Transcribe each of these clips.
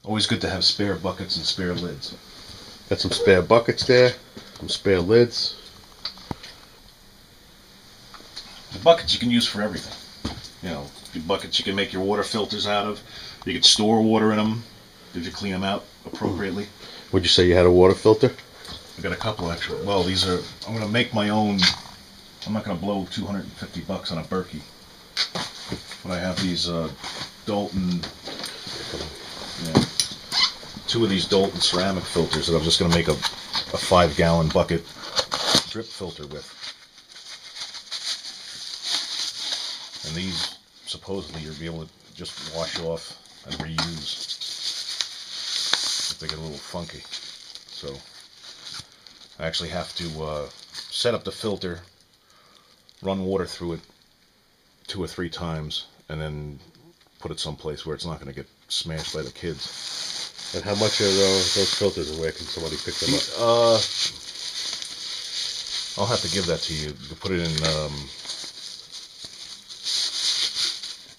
Always good to have spare buckets and spare lids. Got some spare buckets there, some spare lids. The buckets you can use for everything. You know, the buckets you can make your water filters out of. You can store water in them if you clean them out appropriately. Would you say you had a water filter? I got a couple actually. Well, these are, I'm going to make my own. I'm not going to blow $250 on a Berkey. But I have these Dalton, two of these Dalton ceramic filters that I'm just going to make a 5-gallon bucket drip filter with. And these, supposedly, you'll be able to just wash off and reuse if they get a little funky. So I actually have to set up the filter, run water through it 2 or 3 times, and then put it someplace where it's not going to get smashed by the kids. And how much are those filters, and where can somebody pick them up? I'll have to give that to you. You put it in,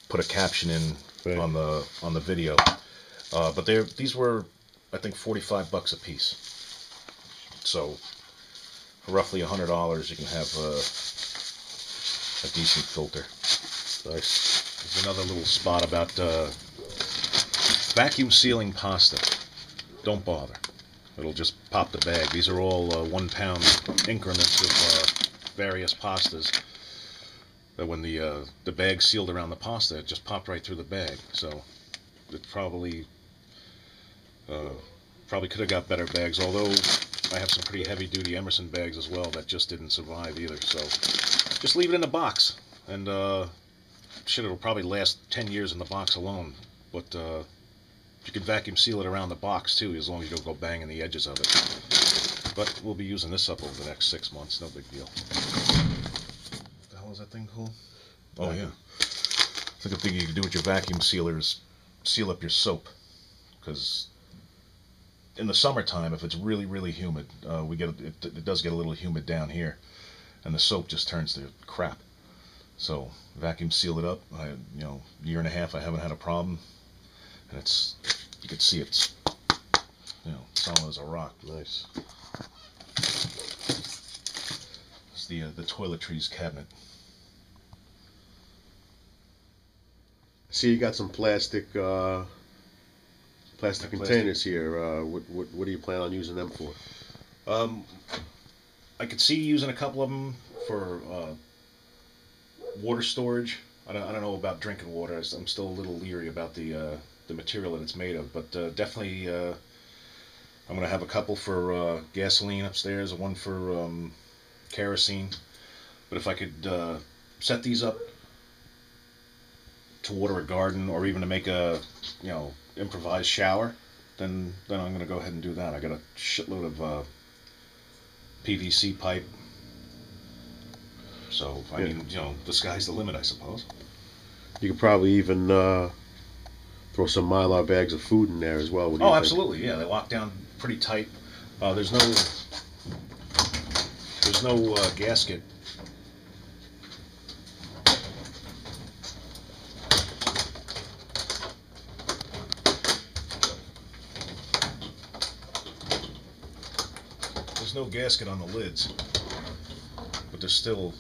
put a caption in on the video. But these were, I think, $45 a piece. So for roughly $100, you can have a decent filter. Nice. There's another little spot about vacuum sealing pasta. Don't bother. It'll just pop the bag. These are all 1 pound increments of various pastas. That when the bag's sealed around the pasta, it just popped right through the bag. So it probably could have got better bags. Although I have some pretty heavy-duty Emerson bags as well that just didn't survive either. So just leave it in the box, and shit, it'll probably last 10 years in the box alone. But you can vacuum seal it around the box too, as long as you don't go banging the edges of it. But we'll be using this up over the next 6 months. No big deal. What the hell is that thing called? Oh yeah. It's like a thing you can do with your vacuum sealers. Seal up your soap, because in the summertime, if it's really, really humid, it does get a little humid down here, and the soap just turns to crap. So vacuum seal it up. Year and a half I haven't had a problem, and you can see it's solid as a rock. Nice. It's the toiletries cabinet. See, you got some plastic containers here. What do you plan on using them for? I could see using a couple of them for water storage. I don't know about drinking water. I'm still a little leery about the material that it's made of, but definitely I'm going to have a couple for gasoline upstairs, one for kerosene. But if I could set these up to water a garden, or even to make a improvised shower, then I'm going to go ahead and do that. I got a shitload of PVC pipe. So, I mean, the sky's the limit, I suppose. You could probably even throw some Mylar bags of food in there as well. What do you think? Absolutely, yeah. They lock down pretty tight. There's no gasket. There's no gasket on the lids, but they're still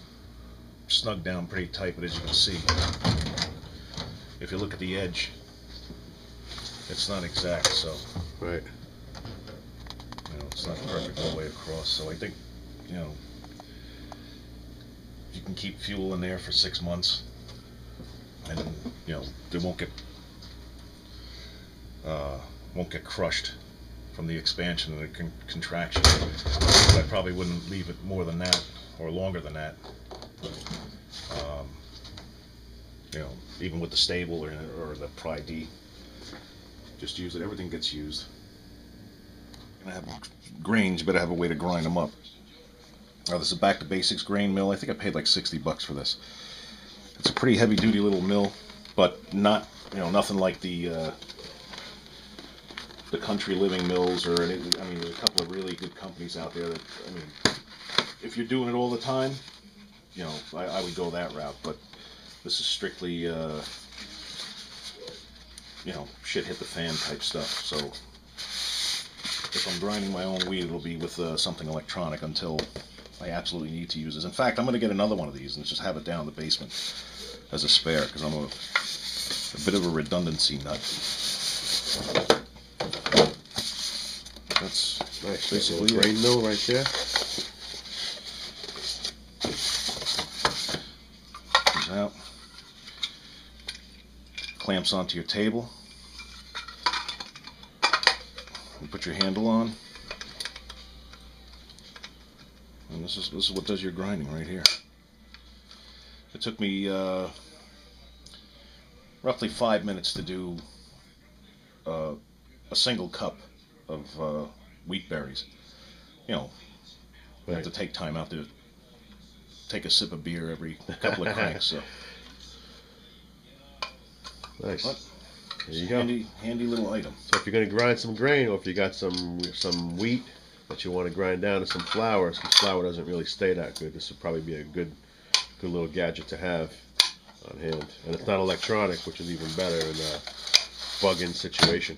snug down pretty tight. But as you can see, if you look at the edge, it's not exact. So right, it's not perfect all the way across. So I think you can keep fuel in there for 6 months, and they won't get crushed from the expansion and the contraction. But I probably wouldn't leave it more than that or longer than that. Even with the stable or the Pry-D, just use it. Everything gets used. You're gonna have grains, you better have a way to grind them up. This is a Back to Basics grain mill. I think I paid like $60 for this. It's a pretty heavy-duty little mill. but not, nothing like the country living mills or anything. I mean, there's a couple of really good companies out there that, I mean, if you're doing it all the time, I would go that route. But this is strictly, shit hit the fan type stuff. So if I'm grinding my own wheat, it'll be with something electronic until I absolutely need to use this. In fact, I'm going to get another one of these and just have it down in the basement as a spare, because I'm a bit of a redundancy nut. That's Nice. basically Grain it. mill right there. Comes out. Clamps onto your table. You put your handle on. And this is what does your grinding right here. It took me roughly 5 minutes to do a single cup of wheat berries. I have to take time out to take a sip of beer every couple of cranks. So. Nice. But there you go. Handy little item. So if you're going to grind some grain, or if you got some wheat that you want to grind down to some flour, since flour doesn't really stay that good, this would probably be a good little gadget to have on hand. And it's not electronic, which is even better in a bug-in situation.